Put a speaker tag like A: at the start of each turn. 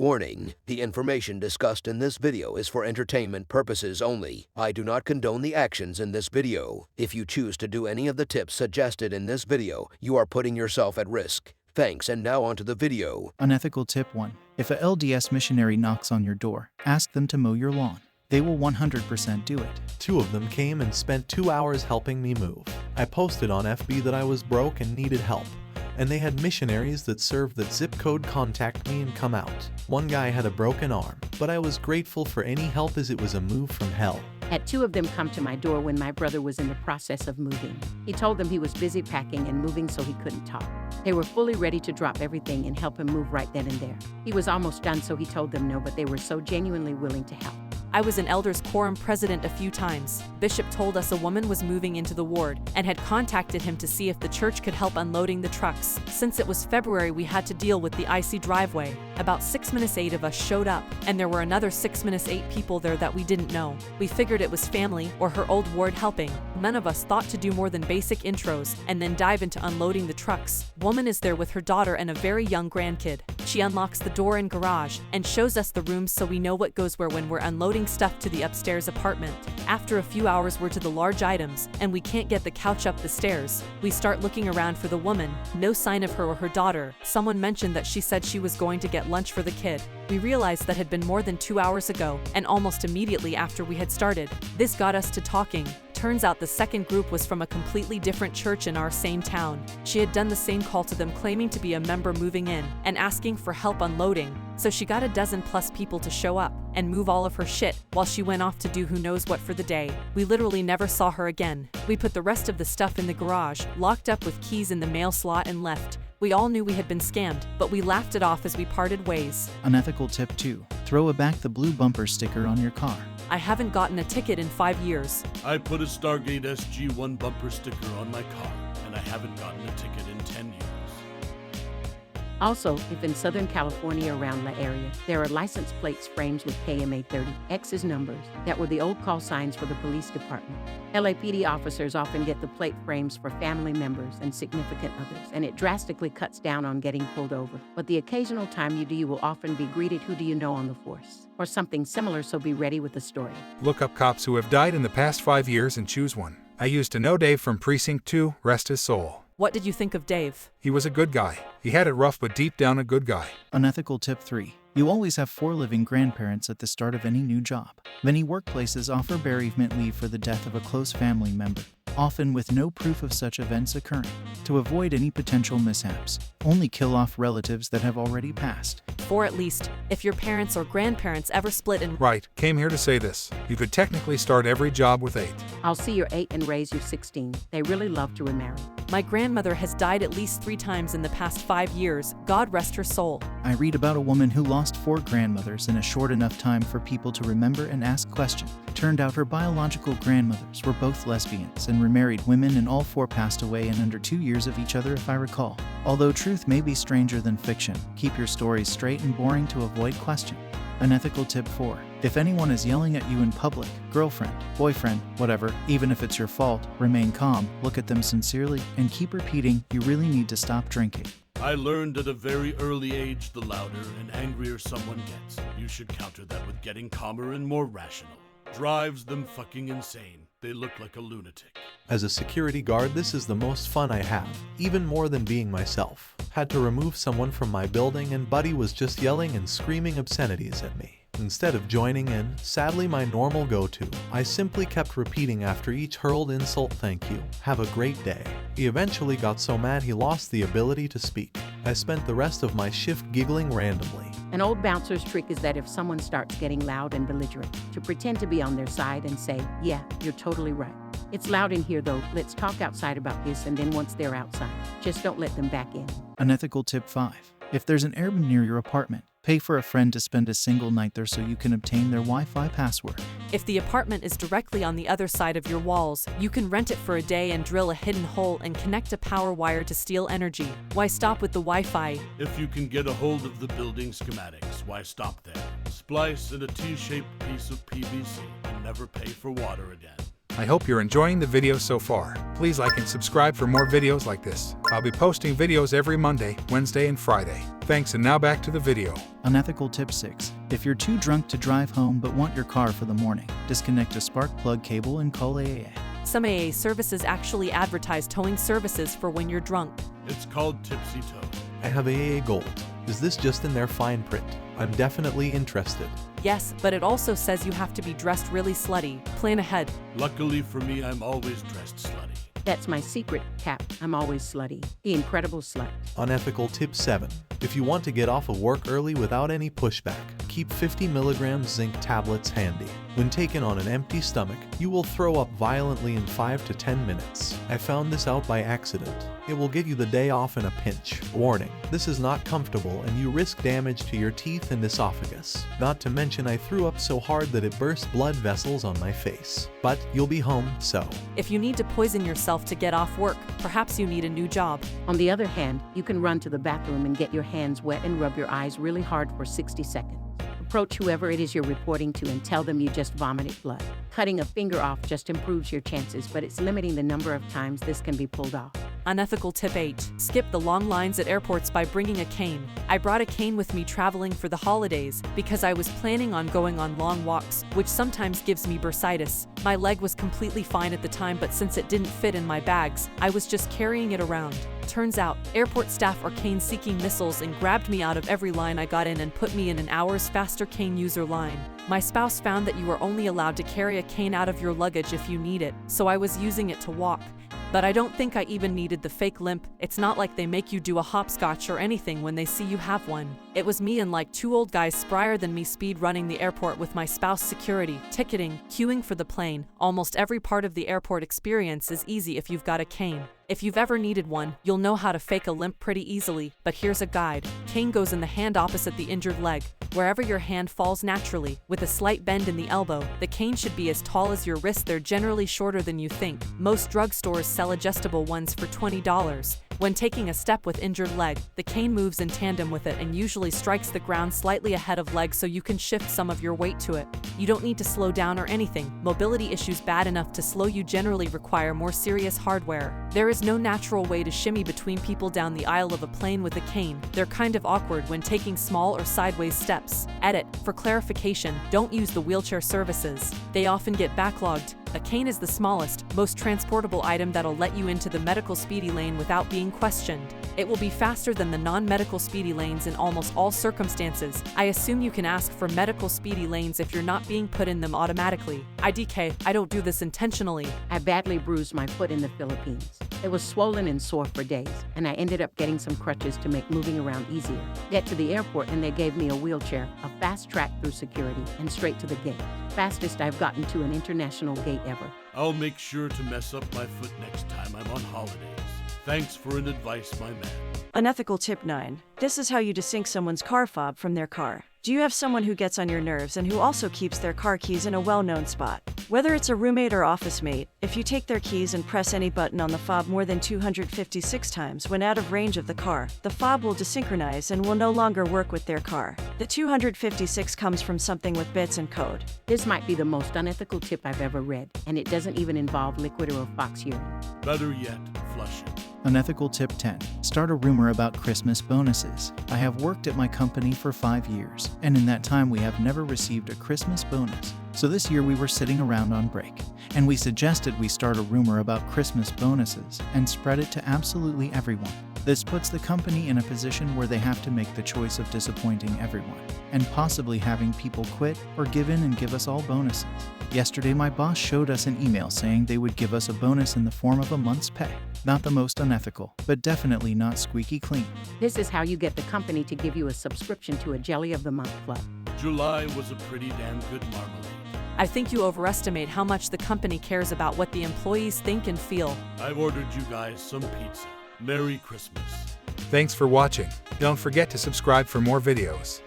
A: Warning: the information discussed in this video is for entertainment purposes only. I do not condone the actions in this video. If you choose to do any of the tips suggested in this video, you are putting yourself at risk. Thanks, and now onto the video.
B: Unethical tip 1. If a LDS missionary knocks on your door, ask them to mow your lawn. They will 100% do it.
C: 2 of them came and spent 2 hours helping me move. I posted on FB that I was broke and needed help, and they had missionaries that served that zip code contact me and come out. One guy had a broken arm, but I was grateful for any help as it was a move from hell.
D: Had 2 of them come to my door when my brother was in the process of moving. He told them he was busy packing and moving so he couldn't talk. They were fully ready to drop everything and help him move right then and there. He was almost done, so he told them no, but they were so genuinely willing to help.
E: I was an elders quorum president a few times. Bishop told us a woman was moving into the ward and had contacted him to see if the church could help unloading the trucks. Since it was February, we had to deal with the icy driveway. About 6-8 of us showed up, and there were another 6-8 people there that we didn't know. We figured it was family or her old ward helping. None of us thought to do more than basic intros and then dive into unloading the trucks. Woman is there with her daughter and a very young grandkid. She unlocks the door and garage and shows us the rooms so we know what goes where when we're unloading stuff to the upstairs apartment. After a few hours, we're to the large items and we can't get the couch up the stairs. We start looking around for the woman. No sign of her or her daughter. Someone mentioned that she said she was going to get lunch for the kid. We realized that had been more than 2 hours ago, and almost immediately after we had started. This got us to talking. Turns out the second group was from a completely different church in our same town. She had done the same call to them claiming to be a member moving in and asking for help unloading. So she got a dozen plus people to show up and move all of her shit while she went off to do who knows what for the day. We literally never saw her again. We put the rest of the stuff in the garage, locked up with keys in the mail slot, and left. We all knew we had been scammed, but we laughed it off as we parted ways.
B: Unethical tip 2. Throw back the blue bumper sticker on your car.
E: I haven't gotten a ticket in 5 years.
F: I put a Stargate SG-1 bumper sticker on my car, and I haven't gotten a ticket in 10 years.
D: Also, if in Southern California around La area, there are license plates framed with KMA30, X's numbers, that were the old call signs for the police department. LAPD officers often get the plate frames for family members and significant others, and it drastically cuts down on getting pulled over. But the occasional time you do, you will often be greeted, "Who do you know on the force?" or something similar, so be ready with the story.
G: Look up cops who have died in the past 5 years and choose one. I used to know Dave from Precinct 2, rest his soul.
E: What did you think of Dave?
G: He was a good guy. He had it rough, but deep down a good guy.
B: Unethical tip 3. You always have 4 living grandparents at the start of any new job. Many workplaces offer bereavement leave for the death of a close family member, often with no proof of such events occurring. To avoid any potential mishaps, only kill off relatives that have already passed.
E: 4 at least. If your parents or grandparents ever split and
G: Right, came here to say this. You could technically start every job with 8.
D: I'll see you're 8 and raise you 16. They really love to remarry.
E: My grandmother has died at least 3 times in the past 5 years. God rest her soul.
B: I read about a woman who lost 4 grandmothers in a short enough time for people to remember and ask questions. Turned out her biological grandmothers were both lesbians and remarried women, and all 4 passed away in under 2 years of each other, if I recall. Although truth may be stranger than fiction, keep your stories straight and boring to avoid question. Unethical tip 4. If anyone is yelling at you in public, girlfriend, boyfriend, whatever, even if it's your fault, remain calm, look at them sincerely, and keep repeating, "You really need to stop drinking."
F: I learned at a very early age, the louder and angrier someone gets, you should counter that with getting calmer and more rational. Drives them fucking insane. They look like a lunatic.
C: As a security guard, this is the most fun I have, even more than being myself. Had to remove someone from my building and Buddy was just yelling and screaming obscenities at me. Instead of joining in, sadly my normal go-to, I simply kept repeating after each hurled insult, "Thank you, have a great day." He eventually got so mad he lost the ability to speak. I spent the rest of my shift giggling randomly.
D: An old bouncer's trick is that if someone starts getting loud and belligerent, to pretend to be on their side and say, "Yeah, you're totally right. It's loud in here though, let's talk outside about this," and then once they're outside, just don't let them back in.
B: Unethical tip 5. If there's an Airbnb near your apartment, pay for a friend to spend a single night there so you can obtain their Wi-Fi password.
E: If the apartment is directly on the other side of your walls, you can rent it for a day and drill a hidden hole and connect a power wire to steal energy. Why stop with the Wi-Fi?
F: If you can get a hold of the building schematics, why stop there? Splice in a T-shaped piece of PVC and never pay for water again.
G: I hope you're enjoying the video so far. Please like and subscribe for more videos like this. I'll be posting videos every Monday, Wednesday, and Friday. Thanks, and now back to the video.
B: Unethical tip 6. If you're too drunk to drive home but want your car for the morning, disconnect a spark plug cable and call AA.
E: Some AA services actually advertise towing services for when you're drunk.
F: It's called Tipsy Toe.
C: I have AA Gold. Is this just in their fine print? I'm definitely interested.
E: Yes, but it also says you have to be dressed really slutty. Plan ahead.
F: Luckily for me, I'm always dressed slutty.
D: That's my secret, Cap. I'm always slutty. The incredible slut.
C: Unethical tip 7. If you want to get off of work early without any pushback, keep 50 milligrams zinc tablets handy. When taken on an empty stomach, you will throw up violently in 5 to 10 minutes. I found this out by accident. It will give you the day off in a pinch. Warning, this is not comfortable and you risk damage to your teeth and esophagus. Not to mention I threw up so hard that it burst blood vessels on my face. But you'll be home, so.
E: If you need to poison yourself to get off work, perhaps you need a new job.
D: On the other hand, you can run to the bathroom and get your hands wet and rub your eyes really hard for 60 seconds. Approach whoever it is you're reporting to and tell them you just vomited blood. Cutting a finger off just improves your chances, but it's limiting the number of times this can be pulled off.
E: Unethical tip 8. Skip the long lines at airports by bringing a cane. I brought a cane with me traveling for the holidays because I was planning on going on long walks, which sometimes gives me bursitis. My leg was completely fine at the time, but since it didn't fit in my bags, I was just carrying it around. Turns out, airport staff are cane-seeking missiles and grabbed me out of every line I got in and put me in an hour's faster cane user line. My spouse found that you are only allowed to carry a cane out of your luggage if you need it, so I was using it to walk. But I don't think I even needed the fake limp. It's not like they make you do a hopscotch or anything when they see you have one. It was me and like 2 old guys sprier than me speed running the airport with my spouse security, ticketing, queuing for the plane. Almost every part of the airport experience is easy if you've got a cane. If you've ever needed one, you'll know how to fake a limp pretty easily, but here's a guide. Cane goes in the hand opposite the injured leg. Wherever your hand falls naturally, with a slight bend in the elbow, the cane should be as tall as your wrist. They're generally shorter than you think. Most drugstores sell adjustable ones for $20. When taking a step with injured leg, the cane moves in tandem with it and usually strikes the ground slightly ahead of leg so you can shift some of your weight to it. You don't need to slow down or anything. Mobility issues bad enough to slow you generally require more serious hardware. There is no natural way to shimmy between people down the aisle of a plane with a cane. They're kind of awkward when taking small or sideways steps. Edit. For clarification, don't use the wheelchair services. They often get backlogged. A cane is the smallest, most transportable item that'll let you into the medical speedy lane without being questioned. It will be faster than the non-medical speedy lanes in almost all circumstances. I assume you can ask for medical speedy lanes if you're not being put in them automatically. IDK, I don't do this intentionally.
D: I badly bruised my foot in the Philippines. It was swollen and sore for days, and I ended up getting some crutches to make moving around easier. Get to the airport and they gave me a wheelchair, a fast track through security, and straight to the gate. Fastest I've gotten to an international gate ever.
F: I'll make sure to mess up my foot next time I'm on holidays. Thanks for an advice, my man.
H: Unethical tip 9. This is how you desync someone's car fob from their car. Do you have someone who gets on your nerves and who also keeps their car keys in a well-known spot? Whether it's a roommate or office mate, if you take their keys and press any button on the fob more than 256 times when out of range of the car, the fob will desynchronize and will no longer work with their car. The 256 comes from something with bits and code.
D: This might be the most unethical tip I've ever read, and it doesn't even involve liquid or fox urine.
F: Better yet, flush it.
B: Unethical tip 10. Start a rumor about Christmas bonuses. I have worked at my company for 5 years, and in that time we have never received a Christmas bonus. So this year we were sitting around on break, and we suggested we start a rumor about Christmas bonuses and spread it to absolutely everyone. This puts the company in a position where they have to make the choice of disappointing everyone, and possibly having people quit or give in and give us all bonuses. Yesterday my boss showed us an email saying they would give us a bonus in the form of a month's pay. Not the most unethical, but definitely not squeaky clean.
D: This is how you get the company to give you a subscription to a Jelly of the Month club.
F: July was a pretty damn good marmalade.
E: I think you overestimate how much the company cares about what the employees think and feel.
F: I've ordered you guys some pizza. Merry Christmas.
G: Thanks for watching. Don't forget to subscribe for more videos.